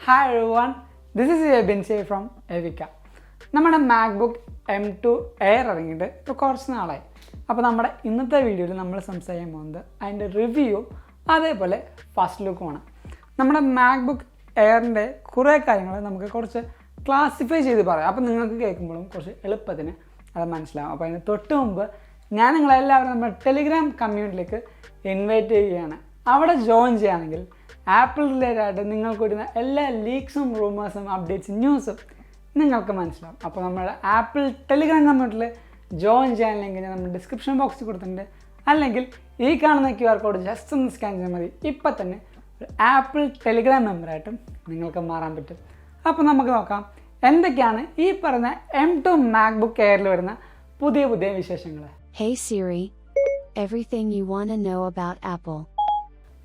Hi everyone, this is Abin from Evika. നമ്മുടെ Macbook M2 Air ഇറങ്ങിയിട്ട് ഇപ്പോൾ കുറച്ച് നാളായി. അപ്പോൾ നമ്മുടെ ഇന്നത്തെ വീഡിയോയിൽ നമ്മൾ സംസാരിക്കാൻ പോകുന്നത് അതിൻ്റെ റിവ്യൂ അതേപോലെ ഫസ്റ്റ് ലുക്കുമാണ്. നമ്മുടെ Macbook Airൻ്റെ കുറേ കാര്യങ്ങൾ നമുക്ക് കുറച്ച് ക്ലാസിഫൈ ചെയ്ത് പറയാം. അപ്പോൾ നിങ്ങൾക്ക് കേൾക്കുമ്പോഴും കുറച്ച് എളുപ്പത്തിന് അത് മനസ്സിലാവും. അപ്പോൾ അതിന് തൊട്ട് മുമ്പ് ഞാൻ നിങ്ങളെല്ലാവരും നമ്മുടെ ടെലിഗ്രാം കമ്മ്യൂണിറ്റിയിലേക്ക് ഇൻവൈറ്റ് ചെയ്യുകയാണ്. അവിടെ ജോയിൻ ചെയ്യുകയാണെങ്കിൽ ആപ്പിൾ റിലേറ്റഡ് ആയിട്ട് നിങ്ങൾക്ക് വരുന്ന എല്ലാ ലീക്സും റൂമേഴ്സും അപ്ഡേറ്റ്സും ന്യൂസും നിങ്ങൾക്ക് മനസ്സിലാവും. അപ്പോൾ നമ്മുടെ ആപ്പിൾ ടെലിഗ്രാം കമ്മ്യൂണിറ്റിയിൽ ജോയിൻ ചെയ്യാൻ ലിങ്ക് ഞാൻ നമ്മുടെ ഡിസ്ക്രിപ്ഷൻ ബോക്സിൽ കൊടുത്തിട്ടുണ്ട്. അല്ലെങ്കിൽ ഈ കാണുന്ന QR കോഡ് ജസ്റ്റ് ഒന്ന് സ്കാൻ ചെയ്താൽ മതി. ഇപ്പം തന്നെ ഒരു ആപ്പിൾ ടെലിഗ്രാം മെമ്പറായിട്ടും നിങ്ങൾക്ക് മാറാൻ പറ്റും. അപ്പോൾ നമുക്ക് നോക്കാം എന്തൊക്കെയാണ് ഈ പറഞ്ഞ M2 MacBook Airൽ വരുന്ന പുതിയ വിശേഷങ്ങൾ. Hey Siri, everything you want to know about Apple.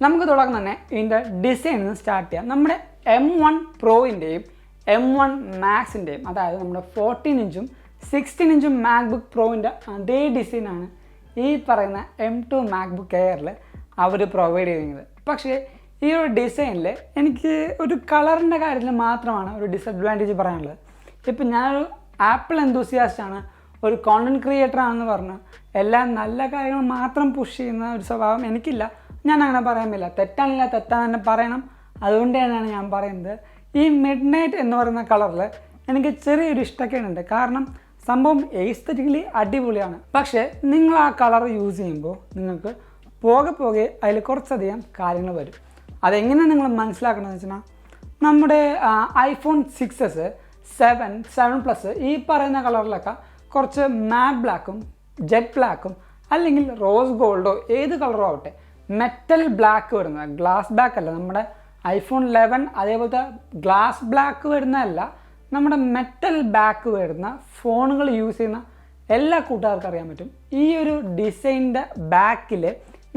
നമുക്ക് തുടക്കം തന്നെ ഇതിൻ്റെ ഡിസൈനിൽ നിന്ന് സ്റ്റാർട്ട് ചെയ്യാം. നമ്മുടെ M1 Proൻ്റെയും M1 Maxൻ്റെയും അതായത് നമ്മുടെ 14 ഇഞ്ചും 16 ഇഞ്ചും MacBook Proൻ്റെ അതേ ഡിസൈനാണ് ഈ പറയുന്ന M2 MacBook Airൽ അവർ പ്രൊവൈഡ് ചെയ്യുന്നത്. പക്ഷേ ഈ ഒരു ഡിസൈനിൽ എനിക്ക് ഒരു കളറിൻ്റെ കാര്യത്തിൽ മാത്രമാണ് ഒരു ഡിസഡ്വാൻറ്റേജ് പറയാനുള്ളത്. ഇപ്പം ഞാനൊരു ആപ്പിൾ എന്തൂസിയാസ്റ്റാണ്, ഒരു കോണ്ടൻറ് ക്രിയേറ്റർ ആണെന്ന് പറഞ്ഞ് എല്ലാ നല്ല കാര്യങ്ങൾ മാത്രം പുഷ് ചെയ്യുന്ന ഒരു സ്വഭാവം എനിക്കില്ല. ഞാൻ അങ്ങനെ പറയുന്നില്ല, തെറ്റാണില്ല, തെറ്റാന്ന് തന്നെ പറയണം. അതുകൊണ്ട് തന്നെയാണ് ഞാൻ പറയുന്നത് ഈ മിഡ് നൈറ്റ് എന്ന് പറയുന്ന കളറിൽ എനിക്ക് ചെറിയൊരു ഇഷ്ടക്കേടുണ്ട്. കാരണം സംഭവം എസ്തെറ്റിക്കലി അടിപൊളിയാണ്. പക്ഷേ നിങ്ങൾ ആ കളർ യൂസ് ചെയ്യുമ്പോൾ നിങ്ങൾക്ക് പോകെ അതിൽ കുറച്ചധികം കാര്യങ്ങൾ വരും. അതെങ്ങനെ നിങ്ങൾ മനസ്സിലാക്കണമെന്ന് വെച്ചാൽ നമ്മുടെ iPhone 6s 7 Plus ഈ പറയുന്ന കളറിലൊക്കെ കുറച്ച് മാറ്റ് ബ്ലാക്കും ജെറ്റ് ബ്ലാക്കും അല്ലെങ്കിൽ റോസ് ഗോൾഡോ ഏത് കളറോ ആവട്ടെ മെറ്റൽ ബ്ലാക്ക് വരുന്ന ഗ്ലാസ് ബ്ലാക്ക് അല്ല, നമ്മുടെ iPhone 11 അതേപോലത്തെ ഗ്ലാസ് ബ്ലാക്ക് വരുന്നതല്ല, നമ്മുടെ മെറ്റൽ ബാക്ക് വരുന്ന ഫോണുകൾ യൂസ് ചെയ്യുന്ന എല്ലാ കൂട്ടുകാർക്കും അറിയാൻ പറ്റും ഈ ഒരു ഡിസൈനിൻ്റെ ബാക്കിൽ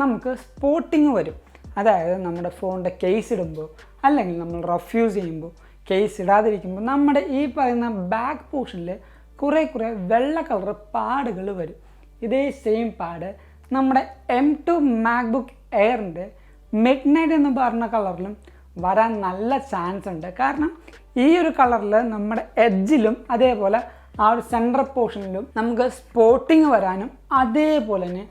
നമുക്ക് സ്പോട്ടിങ് വരും. അതായത് നമ്മുടെ ഫോണിൻ്റെ കേസ് ഇടുമ്പോൾ അല്ലെങ്കിൽ നമ്മൾ റഫ്യൂസ് ചെയ്യുമ്പോൾ കേസ് ഇടാതിരിക്കുമ്പോൾ നമ്മുടെ ഈ പറയുന്ന ബാക്ക് പോർഷനിൽ കുറേ വെള്ള കളർ പാടുകൾ വരും. ഇതേ സെയിം പാട് നമ്മുടെ M2 MacBook Airൻ്റെ മിഡ് നൈറ്റ് എന്ന് പറഞ്ഞ കളറിലും വരാൻ നല്ല ചാൻസ് ഉണ്ട്. കാരണം ഈ ഒരു കളറിൽ നമ്മുടെ എഡ്ജിലും അതേപോലെ ആ ഒരു സെൻട്രൽ പോർഷനിലും നമുക്ക് സ്പോട്ടിങ് വരാനും അതേപോലെ തന്നെ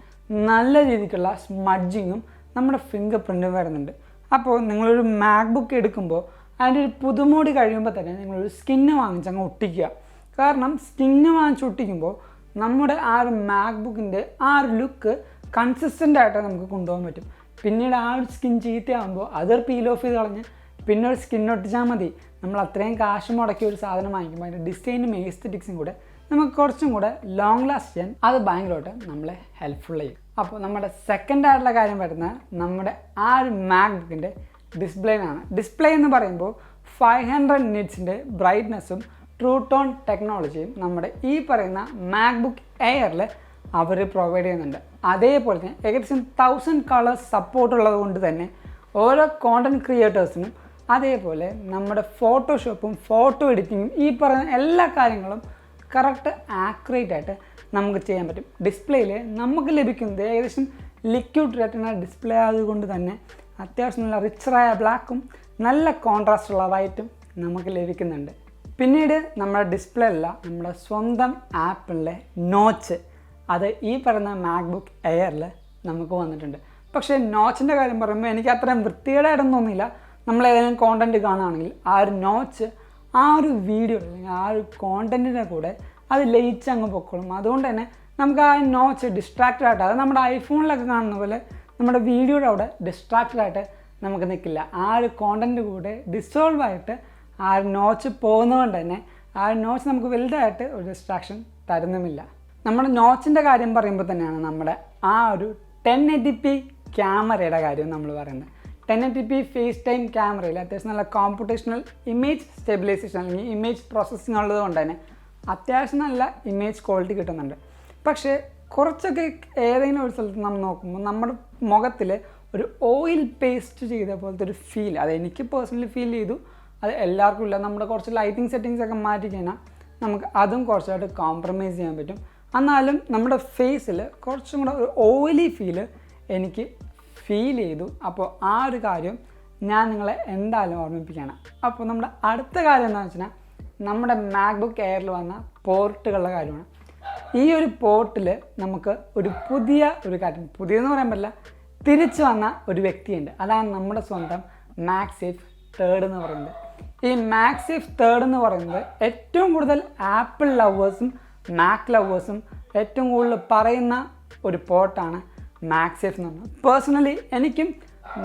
നല്ല രീതിക്കുള്ള സ്മഡ്ജിങ്ങും നമ്മുടെ ഫിംഗർ പ്രിൻറ്റും വരുന്നുണ്ട്. അപ്പോൾ നിങ്ങളൊരു മാക്ബുക്ക് എടുക്കുമ്പോൾ അതിൻ്റെ ഒരു പുതുമോടി കഴിയുമ്പോൾ തന്നെ നിങ്ങളൊരു സ്കിന്ന് വാങ്ങിച്ചങ്ങ് ഒട്ടിക്കുക. കാരണം സ്കിന്ന് വാങ്ങിച്ചൊട്ടിക്കുമ്പോൾ നമ്മുടെ ആ ഒരു മാക്ബുക്കിൻ്റെ ആ ഒരു ലുക്ക് കൺസിസ്റ്റൻ്റ് ആയിട്ട് നമുക്ക് കൊണ്ടുപോകാൻ പറ്റും. പിന്നീട് ആ ഒരു സ്കിൻ ചീത്തയാകുമ്പോൾ അതൊരു പീൽ ഓഫ് ചെയ്ത് കളഞ്ഞ് പിന്നെ ഒരു സ്കിൻ ഒട്ടിച്ചാൽ മതി. നമ്മൾ അത്രയും കാശ് മുടക്കിയ ഒരു സാധനം വാങ്ങിക്കുമ്പോൾ അതിൻ്റെ ഡിസൈനും എസ്തെറ്റിക്സും കൂടെ നമുക്ക് കുറച്ചും കൂടെ ലോങ് ലാസ്റ്റ് ചെയ്യാൻ അത് ഭയങ്കരമായിട്ട് നമ്മളെ ഹെൽപ്ഫുൾ ചെയ്യും. അപ്പോൾ നമ്മുടെ സെക്കൻഡ് ആയിട്ടുള്ള കാര്യം വരുന്നത് നമ്മുടെ ആ ഒരു മാക്ബുക്കിൻ്റെ ഡിസ്പ്ലേനാണ്. ഡിസ്പ്ലേ എന്ന് പറയുമ്പോൾ 500 നിറ്റ്സിൻ്റെ ബ്രൈറ്റ്നെസ്സും ട്രൂ ടോൺ ടെക്നോളജിയും നമ്മുടെ ഈ പറയുന്ന മാക്ബുക്ക് എയറിൽ അവർ പ്രൊവൈഡ് ചെയ്യുന്നുണ്ട്. അതേപോലെ തന്നെ ഏകദേശം 1000 കളേഴ്സ് സപ്പോർട്ട് ഉള്ളത് കൊണ്ട് തന്നെ ഓരോ കോണ്ടൻറ് ക്രിയേറ്റേഴ്സിനും അതേപോലെ നമ്മുടെ ഫോട്ടോഷോപ്പും ഫോട്ടോ എഡിറ്റിങ്ങും ഈ പറയുന്ന എല്ലാ കാര്യങ്ങളും കറക്റ്റ് ആക്യുറേറ്റ് ആയിട്ട് നമുക്ക് ചെയ്യാൻ പറ്റും. ഡിസ്പ്ലേയിൽ നമുക്ക് ലഭിക്കുന്നത് ഏകദേശം ലിക്വിഡ് റെറ്റിന ഡിസ്പ്ലേ ആയതുകൊണ്ട് തന്നെ അത്യാവശ്യം നല്ല റിച്ചറായ ബ്ലാക്കും നല്ല കോൺട്രാസ്റ്റ് ഉള്ള വൈറ്റും നമുക്ക് ലഭിക്കുന്നുണ്ട്. പിന്നീട് നമ്മുടെ ഡിസ്പ്ലേ അല്ല, നമ്മുടെ സ്വന്തം ആപ്പിളിലെ നോച്ച് അത് ഈ പറയുന്ന മാക്ബുക്ക് എയറിൽ നമുക്ക് വന്നിട്ടുണ്ട്. പക്ഷേ നോച്ചിൻ്റെ കാര്യം പറയുമ്പോൾ എനിക്ക് അത്രയും വൃത്തികേടായിട്ടൊന്നും തോന്നിയില്ല. നമ്മൾ ഏതെങ്കിലും കോണ്ടൻറ്റ് കാണുകയാണെങ്കിൽ ആ ഒരു നോച്ച് ആ ഒരു വീഡിയോ അല്ലെങ്കിൽ ആ ഒരു കോണ്ടൻറ്റിൻ്റെ കൂടെ അത് ലയിച്ച് അങ്ങ് പൊക്കോളും. അതുകൊണ്ട് തന്നെ നമുക്ക് ആ നോച്ച് ഡിസ്ട്രാക്റ്റഡ് ആയിട്ട് അത് നമ്മുടെ ഐഫോണിലൊക്കെ കാണുന്ന പോലെ നമ്മുടെ വീഡിയോയുടെ അവിടെ ഡിസ്ട്രാക്റ്റഡ് ആയിട്ട് നമുക്ക് നിൽക്കില്ല. ആ ഒരു കോണ്ടൻറ്റ് കൂടെ ഡിസോൾവ് ആയിട്ട് ആ ഒരു നോച്ച് പോകുന്നതുകൊണ്ട് തന്നെ ആ ഒരു നോച്ച് നമുക്ക് വലുതായിട്ട് ഒരു ഡിസ്ട്രാക്ഷൻ തരുന്നുമില്ല. നമ്മുടെ നോച്ചിൻ്റെ കാര്യം പറയുമ്പോൾ തന്നെയാണ് നമ്മുടെ ആ ഒരു 1080p ക്യാമറയുടെ കാര്യം നമ്മൾ പറയുന്നത്. 1080p ഫേസ് ടൈം ക്യാമറയിൽ അത്യാവശ്യം നല്ല കോമ്പുട്ടേഷണൽ ഇമേജ് സ്റ്റെബിലൈസേഷൻ അല്ലെങ്കിൽ ഇമേജ് പ്രോസസ്സിങ് ഉള്ളത് കൊണ്ട് തന്നെ അത്യാവശ്യം നല്ല ഇമേജ് ക്വാളിറ്റി കിട്ടുന്നുണ്ട്. പക്ഷേ കുറച്ചൊക്കെ ഏതെങ്കിലും ഒരു സ്ഥലത്ത് നമ്മൾ നോക്കുമ്പോൾ നമ്മുടെ മുഖത്തിൽ ഒരു ഓയിൽ പേസ്റ്റ് ചെയ്ത പോലത്തെ ഒരു ഫീൽ അത് എനിക്ക് പേഴ്സണലി ഫീൽ ചെയ്തു. അത് എല്ലാവർക്കും ഇല്ല. നമ്മുടെ കുറച്ച് ലൈറ്റിംഗ് സെറ്റിങ്സ് ഒക്കെ മാറ്റി കഴിഞ്ഞാൽ നമുക്ക് അതും കുറച്ചായിട്ട് കോംപ്രമൈസ് ചെയ്യാൻ പറ്റും. എന്നാലും നമ്മുടെ ഫേസിൽ കുറച്ചും കൂടെ ഒരു ഓയിലി ഫീല് എനിക്ക് ഫീൽ ചെയ്തു. അപ്പോൾ ആ ഒരു കാര്യം ഞാൻ നിങ്ങളെ എന്തായാലും ഓർമ്മിപ്പിക്കുകയാണ്. അപ്പോൾ നമ്മുടെ അടുത്ത കാര്യം എന്താണെന്ന് വെച്ചാൽ നമ്മുടെ മാക്ബുക്ക് എയറിൽ വന്ന പോർട്ടുകളുടെ കാര്യമാണ്. ഈ ഒരു പോർട്ടിൽ നമുക്ക് ഒരു പുതിയ കാര്യം, പുതിയതെന്ന് പറയാൻ പറ്റില്ല, തിരിച്ചു വന്ന ഒരു വ്യക്തിയുണ്ട്. അതാണ് നമ്മുടെ സ്വന്തം മാക്സേഫ് 3 എന്ന് പറയുന്നത്. ഈ മാക്സേഫ് 3 എന്ന് പറയുന്നത് ഏറ്റവും കൂടുതൽ ആപ്പിൾ ലവേഴ്സും മാക് ലവേഴ്സും ഏറ്റവും കൂടുതൽ പറയുന്ന ഒരു പോർട്ടാണ് മാക്സേഫ് എന്ന് പറയുന്നത്. പേഴ്സണലി എനിക്കും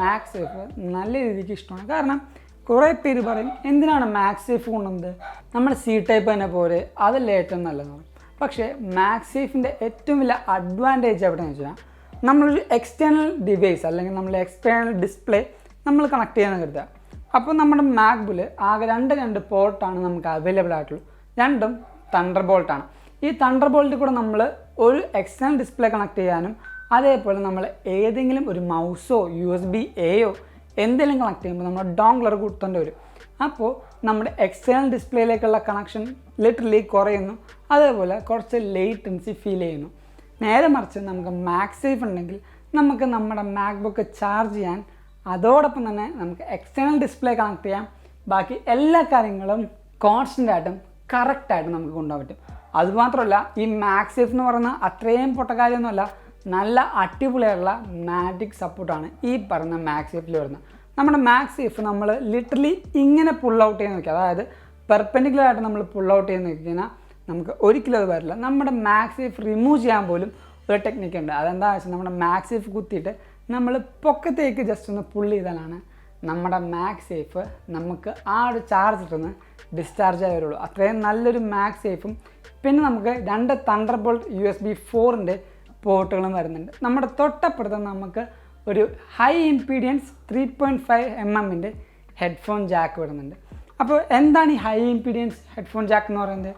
മാക്സേഫ് നല്ല രീതിക്ക് ഇഷ്ടമാണ്. കാരണം കുറേ പേര് പറയും എന്തിനാണ് മാക്സേഫ് കൊണ്ടുവന്നത്, നമ്മുടെ സി ടൈപ്പ് തന്നെ പോരെ, അതല്ലേ ഏറ്റവും നല്ലതെന്ന് പറയും. പക്ഷേ മാക്സേഫിൻ്റെ ഏറ്റവും വലിയ അഡ്വാൻറ്റേജ് എവിടെയെന്ന് വെച്ചാൽ നമ്മളൊരു എക്സ്റ്റേണൽ ഡിവൈസ് അല്ലെങ്കിൽ നമ്മൾ എക്സ്റ്റേണൽ ഡിസ്പ്ലേ നമ്മൾ കണക്ട് ചെയ്യാൻ കരുതുക. അപ്പോൾ നമ്മുടെ മാക്ബുക്കിൽ ആകെ രണ്ട് പോർട്ടാണ് നമുക്ക് അവൈലബിൾ ആയിട്ടുള്ളൂ. രണ്ടും തണ്ടർ ബോൾട്ടാണ്. ഈ തണ്ടർ ബോൾട്ടിൽ കൂടെ നമ്മൾ ഒരു എക്സ്റ്റേണൽ ഡിസ്പ്ലേ കണക്ട് ചെയ്യാനും അതേപോലെ നമ്മൾ ഏതെങ്കിലും ഒരു മൗസോ USB Aയോ എന്തെങ്കിലും കണക്ട് ചെയ്യുമ്പോൾ നമ്മൾ ഡോംഗ്ലർ കുത്തേണ്ടി വരും. അപ്പോൾ നമ്മുടെ എക്സ്റ്റേണൽ ഡിസ്പ്ലേയിലേക്കുള്ള കണക്ഷൻ ലിറ്ററലി കുറയുന്നു. അതേപോലെ കുറച്ച് ലേറ്റൻസി ഫീൽ ചെയ്യുന്നു. നേരെ മറിച്ച് നമുക്ക് മാക്സേഫ് ഉണ്ടെങ്കിൽ നമുക്ക് നമ്മുടെ മാക്ബുക്ക് ചാർജ് ചെയ്യാൻ, അതോടൊപ്പം തന്നെ നമുക്ക് എക്സ്റ്റേണൽ ഡിസ്പ്ലേ കണക്ട് ചെയ്യാം. ബാക്കി എല്ലാ കാര്യങ്ങളും കോൺസ്റ്റൻ്റ് ആയിട്ടും കറക്റ്റായിട്ടും നമുക്ക് കൊണ്ടുപോകാൻ പറ്റും. അതുമാത്രമല്ല ഈ മാക്സേഫ് എന്ന് പറയുന്ന അത്രയും പൊട്ട കാര്യമൊന്നുമല്ല, നല്ല അടിപൊളിയായിട്ടുള്ള മാജിക് സപ്പോർട്ടാണ് ഈ പറയുന്ന മാക്സേഫിൽ വരുന്നത്. നമ്മുടെ മാക്സേഫ് നമ്മൾ ലിറ്ററലി ഇങ്ങനെ പുൾ ഔട്ട് ചെയ്യാൻ നോക്കി, അതായത് പെർപെൻഡിക്കുലറായിട്ട് നമ്മൾ പുൾ ഔട്ട് ചെയ്യാൻ നോക്കി കഴിഞ്ഞാൽ നമുക്ക് ഒരിക്കലും അത് വരില്ല. നമ്മുടെ മാക്സേഫ് റിമൂവ് ചെയ്യാൻ പോലും ഒരു ടെക്നിക്ക് ഉണ്ട്. അതെന്താണെന്ന് വെച്ചാൽ നമ്മുടെ മാക്സേഫ് കുത്തിയിട്ട് നമ്മൾ പൊക്കത്തേക്ക് ജസ്റ്റ് ഒന്ന് പുൾ ചെയ്താലാണ് നമ്മുടെ മാക്സേഫ് നമുക്ക് ആ ഒരു ചാർജിട്ടൊന്ന് ഡിസ്ചാർജ് ആയി വരുള്ളൂ. അത്രയും നല്ലൊരു മാക്സേഫും പിന്നെ നമുക്ക് 2 തണ്ടർ ബോൾട്ട് USB 4 പോർട്ടുകളും വരുന്നുണ്ട്. നമ്മുടെ തൊട്ടപ്പുറത്ത് നമുക്ക് ഒരു ഹൈ ഇംപീഡിയൻസ് 3.5 mm ഹെഡ്ഫോൺ ജാക്ക് വരുന്നുണ്ട്. അപ്പോൾ എന്താണ് ഈ ഹൈ ഇംപീഡിയൻസ് ഹെഡ്ഫോൺ ജാക്ക് എന്ന് പറയുന്നത്?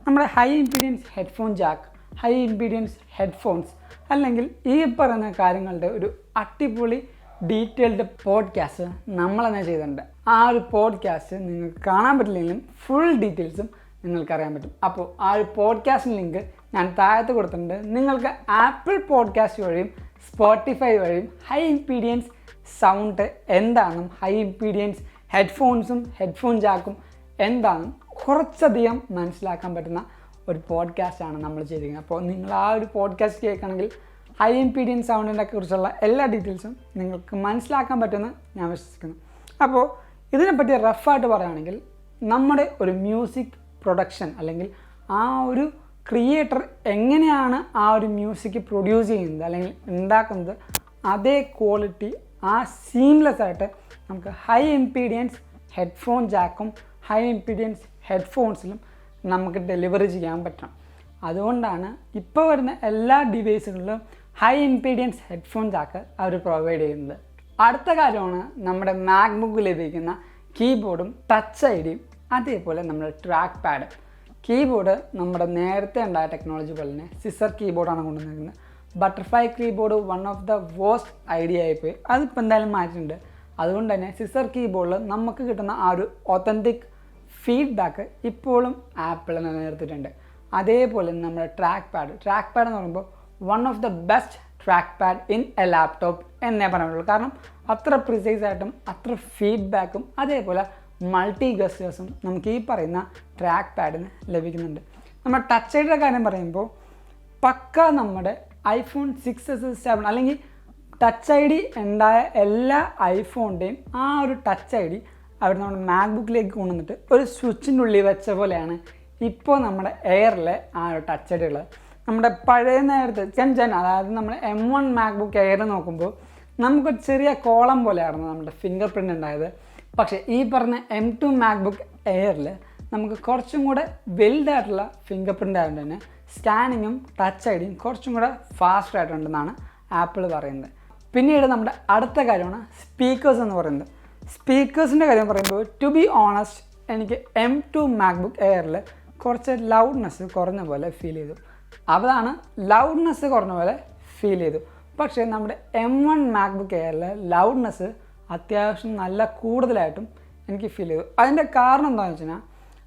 നമ്മുടെ high impedance headphone jack, high impedance headphones അല്ലെങ്കിൽ ഈ പറയുന്ന കാര്യങ്ങളുടെ ഒരു അടിപൊളി ഡീറ്റെയിൽഡ് പോഡ്കാസ്റ്റ് നമ്മൾ തന്നെ ചെയ്തിട്ടുണ്ട്. ആ ഒരു പോഡ്കാസ്റ്റ് നിങ്ങൾക്ക് കാണാൻ പറ്റില്ലെങ്കിലും ഫുൾ ഡീറ്റെയിൽസും നിങ്ങൾക്കറിയാൻ പറ്റും. അപ്പോൾ ആ ഒരു പോഡ്കാസ്റ്റിൻ്റെ ലിങ്ക് ഞാൻ താഴത്ത് കൊടുത്തിട്ടുണ്ട്. നിങ്ങൾക്ക് ആപ്പിൾ പോഡ്കാസ്റ്റ് വഴിയും സ്പോട്ടിഫൈ വഴിയും ഹൈ ഇംപീഡിയൻസ് സൗണ്ട് എന്താണെന്നും ഹൈ ഇംപീഡിയൻസ് ഹെഡ്ഫോൺസും ഹെഡ്ഫോൺ ജാക്കും എന്താണെന്നും കുറച്ചധികം മനസ്സിലാക്കാൻ പറ്റുന്ന ഒരു പോഡ്കാസ്റ്റാണ് നമ്മൾ ചെയ്തിരിക്കുന്നത്. അപ്പോൾ നിങ്ങൾ ആ ഒരു പോഡ്കാസ്റ്റ് കേൾക്കണമെങ്കിൽ ഹൈ ഇംപീഡിയൻസ് സൗണ്ടിനെ കുറിച്ചുള്ള എല്ലാ ഡീറ്റെയിൽസും നിങ്ങൾക്ക് മനസ്സിലാക്കാൻ പറ്റുമെന്ന് ഞാൻ വിശ്വസിക്കുന്നു. അപ്പോൾ ഇതിനെപ്പറ്റി റഫായിട്ട് പറയുകയാണെങ്കിൽ നമ്മുടെ ഒരു മ്യൂസിക് പ്രൊഡക്ഷൻ അല്ലെങ്കിൽ ആ ഒരു ക്രിയേറ്റർ എങ്ങനെയാണ് ആ ഒരു മ്യൂസിക് പ്രൊഡ്യൂസ് ചെയ്യുന്നത് അല്ലെങ്കിൽ ഉണ്ടാക്കുന്നത്, അതേ ക്വാളിറ്റി ആ സീംലെസ് ആയിട്ട് നമുക്ക് ഹൈ ഇംപീഡിയൻസ് ഹെഡ്ഫോൺ ജാക്കും ഹൈ ഇംപീഡിയൻസ് ഹെഡ്ഫോൺസിലും നമുക്ക് ഡെലിവറി ചെയ്യാൻ പറ്റണം. അതുകൊണ്ടാണ് ഇപ്പോൾ വരുന്ന എല്ലാ ഡിവൈസുകളിലും ഹൈ ഇംപീഡിയൻസ് ഹെഡ്ഫോൺ ജാക്ക് അവർ പ്രൊവൈഡ് ചെയ്യുന്നത്. അടുത്ത കാര്യമാണ് നമ്മുടെ മാക്ബുക്കിൽ ലഭിക്കുന്ന കീബോർഡും ടച്ച് ഐഡിയും അതേപോലെ നമ്മുടെ ട്രാക്ക് പാഡ്. കീബോർഡ് നമ്മുടെ നേരത്തെ ഉണ്ടായ ടെക്നോളജി പോലെ തന്നെ സിസർ കീബോർഡാണ് കൊണ്ടുവന്നിരിക്കുന്നത്. Butterfly keyboard one of the waste idea ആയിപ്പോയി. അതിപ്പോൾ എന്തായാലും മാറ്റിയിട്ടുണ്ട്. അതുകൊണ്ട് തന്നെ സിസർ കീബോർഡിൽ നമുക്ക് കിട്ടുന്ന ആ ഒരു ഒത്തൻറ്റിക് ഫീഡ്ബാക്ക് ഇപ്പോഴും ആപ്പിൾ നിലനിർത്തിയിട്ടുണ്ട്. അതേപോലെ നമ്മുടെ ട്രാക്ക് പാഡ് എന്ന് പറയുമ്പോൾ one of the best track pad in A laptop എന്നേ പറയാനുള്ളൂ. കാരണം അത്ര പ്രിസൈസ് ആയിട്ടും അത്ര ഫീഡ്ബാക്കും അതേപോലെ മൾട്ടി ഗസ്റ്റേഴ്സും നമുക്ക് ഈ പറയുന്ന ട്രാക്ക് പാഡിന് ലഭിക്കുന്നുണ്ട്. നമ്മൾ ടച്ച് ഐഡിയുടെ കാര്യം പറയുമ്പോൾ പക്ക നമ്മുടെ iPhone 6s 7 അല്ലെങ്കിൽ ടച്ച് ഐ ഡി ഉണ്ടായ എല്ലാ ഐഫോണിൻ്റെയും ആ ഒരു ടച്ച് ഐ ഡി അവിടെ നമ്മുടെ മാക്ബുക്കിലേക്ക് കൊണ്ടുവന്നിട്ട് ഒരു സ്വിച്ചിൻ്റെ ഉള്ളിൽ വെച്ച പോലെയാണ് ഇപ്പോൾ നമ്മുടെ എയറിലെ ആ ഒരു ടച്ച് ഐ ഡി ഉള്ളത്. നമ്മുടെ പഴയ നേരത്തെ അതായത് നമ്മുടെ M1 മാക്ബുക്ക് എയർ നോക്കുമ്പോൾ നമുക്കൊരു ചെറിയ കോളം പോലെയായിരുന്നു നമ്മുടെ ഫിംഗർ പ്രിൻ്റ് ഉണ്ടായത്. പക്ഷേ ഈ പറഞ്ഞ M2 മാക്ബുക്ക് എയറിൽ നമുക്ക് കുറച്ചും കൂടെ വലുതായിട്ടുള്ള ഫിംഗർ പ്രിൻ്റ് ആയതുകൊണ്ട് തന്നെ സ്കാനിങ്ങും ടച്ച് ഐ ഡിയും കുറച്ചും കൂടെ ഫാസ്റ്റ് ആയിട്ടുണ്ടെന്നാണ് ആപ്പിൾ പറയുന്നത്. പിന്നീട് നമ്മുടെ അടുത്ത കാര്യമാണ് സ്പീക്കേഴ്സ് എന്ന് പറയുന്നത്. സ്പീക്കേഴ്സിൻ്റെ കാര്യം പറയുമ്പോൾ ടു ബി ഓണസ്റ്റ് എനിക്ക് M2 മാക്ബുക്ക് എയറിൽ കുറച്ച് ലൗഡ്നെസ് കുറഞ്ഞ പോലെ ഫീൽ ചെയ്തു. അതാണ് ലൗഡ്നെസ് കുറഞ്ഞ പോലെ ഫീൽ ചെയ്തു. പക്ഷേ നമ്മുടെ M1 മാക്ബുക്ക് എയറിൽ ലൗഡ്നെസ് അത്യാവശ്യം നല്ല കൂടുതലായിട്ടും എനിക്ക് ഫീൽ ചെയ്തു. അതിൻ്റെ കാരണം എന്താണെന്ന് വെച്ച് കഴിഞ്ഞാൽ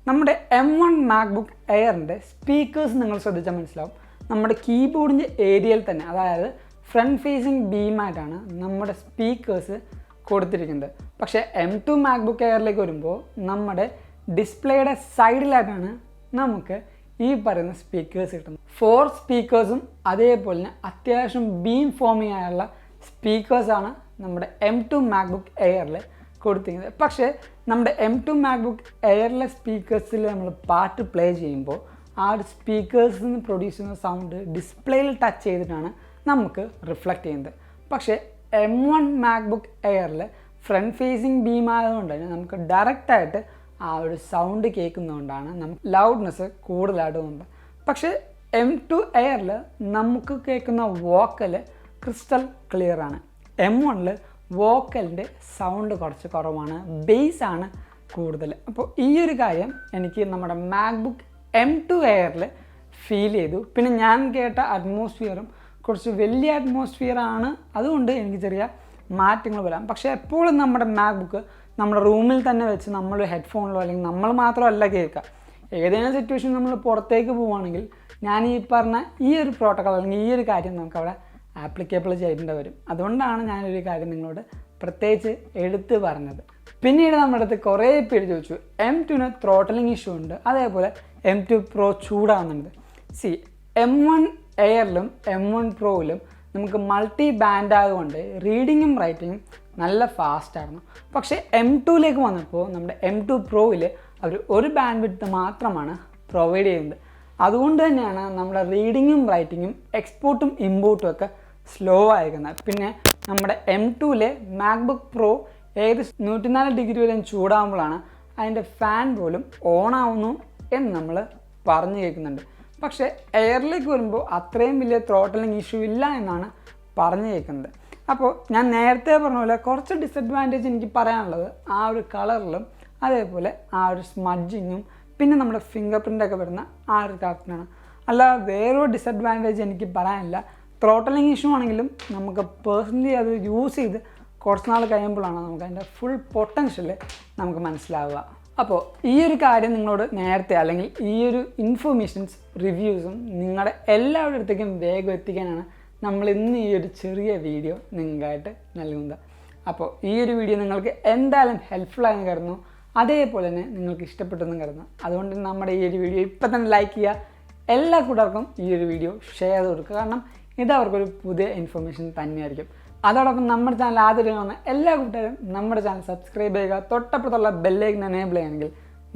നമ്മുടെ M1 മാക്ബുക്ക് എയറിൻ്റെ സ്പീക്കേഴ്സ് നിങ്ങൾ ശ്രദ്ധിച്ചാൽ മനസ്സിലാവും. നമ്മുടെ കീബോർഡിൻ്റെ ഏരിയയിൽ തന്നെ, അതായത് ഫ്രണ്ട് ഫേസിങ് ബീമായിട്ടാണ് നമ്മുടെ സ്പീക്കേഴ്സ് കൊടുത്തിരിക്കുന്നത്. പക്ഷേ M2 മാക്ബുക്ക് എയറിലേക്ക് വരുമ്പോൾ നമ്മുടെ ഡിസ്പ്ലേയുടെ സൈഡിലായിട്ടാണ് നമുക്ക് ഈ പറയുന്ന സ്പീക്കേഴ്സ് കിട്ടുന്നത്. 4 സ്പീക്കേഴ്സും അതേപോലെ തന്നെ അത്യാവശ്യം ബീം ഫോമിങ് ആയുള്ള സ്പീക്കേഴ്സാണ് നമ്മുടെ M2 മാക്ബുക്ക് എയറിൽ കൊടുത്തിരിക്കുന്നത്. പക്ഷേ നമ്മുടെ M2 മാക്ബുക്ക് എയറിലെ സ്പീക്കേഴ്സിൽ നമ്മൾ പാട്ട് പ്ലേ ചെയ്യുമ്പോൾ ആ ഒരു സ്പീക്കേഴ്സിൽ നിന്ന് പ്രൊഡ്യൂസ് ചെയ്യുന്ന സൗണ്ട് ഡിസ്പ്ലേയിൽ ടച്ച് ചെയ്തിട്ടാണ് നമുക്ക് റിഫ്ലക്റ്റ് ചെയ്യുന്നത്. പക്ഷേ M1 മാക്ബുക്ക് എയറിൽ ഫ്രണ്ട് ഫേസിങ് ബീം ആയതുകൊണ്ട് തന്നെ നമുക്ക് ഡയറക്റ്റായിട്ട് ആ ഒരു സൗണ്ട് കേൾക്കുന്നതുകൊണ്ടാണ് നമുക്ക് ലൗഡ്നെസ് കൂടുതലായിട്ട് തോന്നുന്നത്. പക്ഷേ M2 എയറിൽ നമുക്ക് കേൾക്കുന്ന വോക്കൽ ക്രിസ്റ്റൽ ക്ലിയർ ആണ്. M1 വോക്കലിൻ്റെ സൗണ്ട് കുറച്ച് കുറവാണ്, ബേസ് ആണ് കൂടുതൽ. അപ്പോൾ ഈ ഒരു കാര്യം എനിക്ക് നമ്മുടെ മാക്ബുക്ക് M2 എയറിൽ ഫീൽ ചെയ്തു. പിന്നെ ഞാൻ കേട്ട അറ്റ്മോസ്ഫിയറും കുറച്ച് വലിയ അറ്റ്മോസ്ഫിയർ ആണ്, അതുകൊണ്ട് എനിക്ക് ചെറിയ മാറ്റങ്ങൾ വരാം. പക്ഷേ എപ്പോഴും നമ്മുടെ മാക്ബുക്ക് നമ്മുടെ റൂമിൽ തന്നെ വെച്ച് നമ്മൾ ഹെഡ്ഫോണിലോ അല്ലെങ്കിൽ നമ്മൾ മാത്രമല്ല കേൾക്കുക. ഏതെങ്കിലും സിറ്റുവേഷൻ നമ്മൾ പുറത്തേക്ക് പോവുകയാണെങ്കിൽ ഞാൻ ഈ പറഞ്ഞ ഈ ഒരു പ്രോട്ടോക്കോൾ അല്ലെങ്കിൽ ഈ ഒരു കാര്യം നമുക്ക് അവിടെ ആപ്ലിക്കബിൾ ചെയ്യേണ്ടി വരും. അതുകൊണ്ടാണ് ഞാനൊരു കാര്യം നിങ്ങളോട് പ്രത്യേകിച്ച് എടുത്ത് പറഞ്ഞത്. പിന്നീട് നമ്മുടെ അടുത്ത് കുറേ പേര് ചോദിച്ചു M2 ത്രോട്ടലിംഗ് ഇഷ്യൂ ഉണ്ട്, അതേപോലെ M2 Pro ചൂടാകുന്നുണ്ട്. M1 എയറിലും M1 Proയിലും നമുക്ക് മൾട്ടി ബാൻഡ് ആയതുകൊണ്ട് റീഡിങ്ങും റൈറ്റിങ്ങും നല്ല ഫാസ്റ്റായിരുന്നു. പക്ഷേ M2ലേക്ക് വന്നപ്പോൾ നമ്മുടെ M2 Proയിൽ അവർ ഒരു ബാൻഡ് വിഡ്ത്ത് മാത്രമാണ് പ്രൊവൈഡ് ചെയ്യുന്നത്. അതുകൊണ്ട് തന്നെയാണ് നമ്മുടെ റീഡിങ്ങും റൈറ്റിങ്ങും എക്സ്പോർട്ടും ഇമ്പോർട്ടും ഒക്കെ സ്ലോ ആയിരിക്കുന്നത്. പിന്നെ നമ്മുടെ M2 മാക്ബുക്ക് പ്രോ ഏകദേശം 104 ഡിഗ്രി വരെ ചൂടാകുമ്പോഴാണ് അതിൻ്റെ ഫാൻ പോലും ഓൺ ആവുന്നു എന്ന് നമ്മൾ പറഞ്ഞു കേൾക്കുന്നുണ്ട്. പക്ഷേ എയറിലേക്ക് വരുമ്പോൾ അത്രയും വലിയ ത്രോട്ടലിംഗ് ഇഷ്യൂ ഇല്ല എന്നാണ് പറഞ്ഞു കേൾക്കുന്നത്. അപ്പോൾ ഞാൻ നേരത്തെ പറഞ്ഞ പോലെ കുറച്ച് ഡിസഡ്വാൻറ്റേജ് എനിക്ക് പറയാനുള്ളത് ആ ഒരു കളറിലും അതേപോലെ ആ ഒരു സ്മഡ്ജിങ്ങും പിന്നെ നമ്മുടെ ഫിംഗർ പ്രിൻ്റൊക്കെ വരുന്ന ആ ഒരു കാര്യത്തിനാണ്. അല്ല വേറൊരു ഡിസഡ്വാൻറ്റേജ് എനിക്ക് പറയാനില്ല. ത്രോട്ടലിംഗ് ഇഷ്യൂ ആണെങ്കിലും നമുക്ക് പേഴ്സണലി അത് യൂസ് ചെയ്ത് കുറച്ച് നാൾ കഴിയുമ്പോഴാണ് നമുക്ക് അതിൻ്റെ ഫുൾ പൊട്ടൻഷ്യൽ നമുക്ക് മനസ്സിലാവുക. അപ്പോൾ ഈ ഒരു കാര്യം നിങ്ങളോട് നേരത്തെ അല്ലെങ്കിൽ ഈ ഒരു ഇൻഫർമേഷൻസ് റിവ്യൂസും നിങ്ങളുടെ എല്ലാവരുടെ അടുത്തേക്കും വേഗം എത്തിക്കാനാണ് നമ്മൾ ഇന്ന് ഈ ഒരു ചെറിയ വീഡിയോ നിങ്ങൾക്കായിട്ട് നൽകുന്നത്. അപ്പോൾ ഈ ഒരു വീഡിയോ നിങ്ങൾക്ക് എന്തായാലും ഹെൽപ്ഫുള്ളായെന്ന് കരുതുന്നു, അതേപോലെ തന്നെ നിങ്ങൾക്ക് ഇഷ്ടപ്പെട്ടെന്നും കരുതുന്നു. അതുകൊണ്ട് നമ്മുടെ ഈ ഒരു വീഡിയോ ഇപ്പം തന്നെ ലൈക്ക് ചെയ്യുക, എല്ലാ കൂട്ടർക്കും ഈ ഒരു വീഡിയോ ഷെയർ ചെയ്ത് കൊടുക്കുക. കാരണം ഇത് അവർക്കൊരു പുതിയ ഇൻഫർമേഷൻ തന്നെയായിരിക്കും. അതോടൊപ്പം നമ്മുടെ ചാനൽ ആദ്യം വന്ന എല്ലാ കൂട്ടുകാരും നമ്മുടെ ചാനൽ സബ്സ്ക്രൈബ് ചെയ്യുക, തൊട്ടപ്പുറത്തുള്ള ബെല്ലൈക്കൻ എനേബിൾ ചെയ്യുകയാണെങ്കിൽ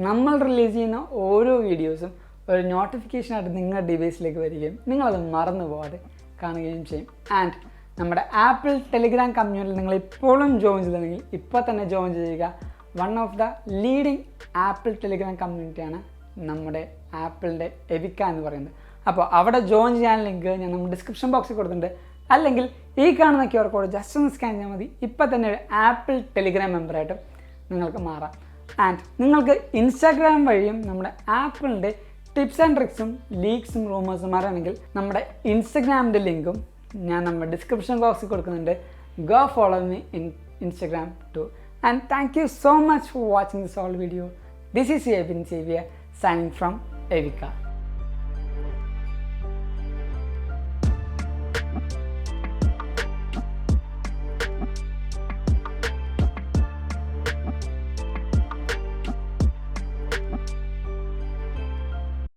നമ്മൾ റിലീസ് ചെയ്യുന്ന ഓരോ വീഡിയോസും ഒരു നോട്ടിഫിക്കേഷനായിട്ട് നിങ്ങളുടെ ഡിവൈസിലേക്ക് വരികയും നിങ്ങളത് മറന്നു പോകാതെ കാണുകയും ചെയ്യും. ആൻഡ് നമ്മുടെ ആപ്പിൾ ടെലിഗ്രാം കമ്മ്യൂണിറ്റിയിൽ നിങ്ങൾ ഇപ്പോഴും ജോയിൻ ചെയ്തിട്ടുണ്ടെങ്കിൽ ഇപ്പോൾ തന്നെ ജോയിൻ ചെയ്യുക. One of the leading Apple Telegram കമ്മ്യൂണിറ്റിയാണ് നമ്മുടെ ആപ്പിളിൻ്റെ എവിക്ക എന്ന് പറയുന്നത്. അപ്പോൾ അവിടെ ജോയിൻ ചെയ്യാൻ ലിങ്ക് ഞാൻ നമ്മുടെ ഡിസ്ക്രിപ്ഷൻ ബോക്സിൽ കൊടുത്തിട്ടുണ്ട്. അല്ലെങ്കിൽ ഈ കാണുന്ന QR കോഡ് ജസ്റ്റ് ഒന്ന് സ്കാൻ ചെയ്യാൽ മതി. ഇപ്പം തന്നെ ഒരു ആപ്പിൾ ടെലിഗ്രാം മെമ്പറായിട്ടും നിങ്ങൾക്ക് മാറാം. ആൻഡ് നിങ്ങൾക്ക് ഇൻസ്റ്റാഗ്രാം വഴിയും നമ്മുടെ ആപ്പിളിൻ്റെ ടിപ്സ് ആൻഡ് ട്രിക്സും ലീക്സും റൂമേഴ്സും അറിയണമെങ്കിൽ നമ്മുടെ ഇൻസ്റ്റഗ്രാമിൻ്റെ ലിങ്കും ഞാൻ നമ്മുടെ ഡിസ്ക്രിപ്ഷൻ ബോക്സിൽ കൊടുക്കുന്നുണ്ട്. Go follow me in Instagram too. And thank you so much for watching this whole video. This is Abin Xavier signing from Evika.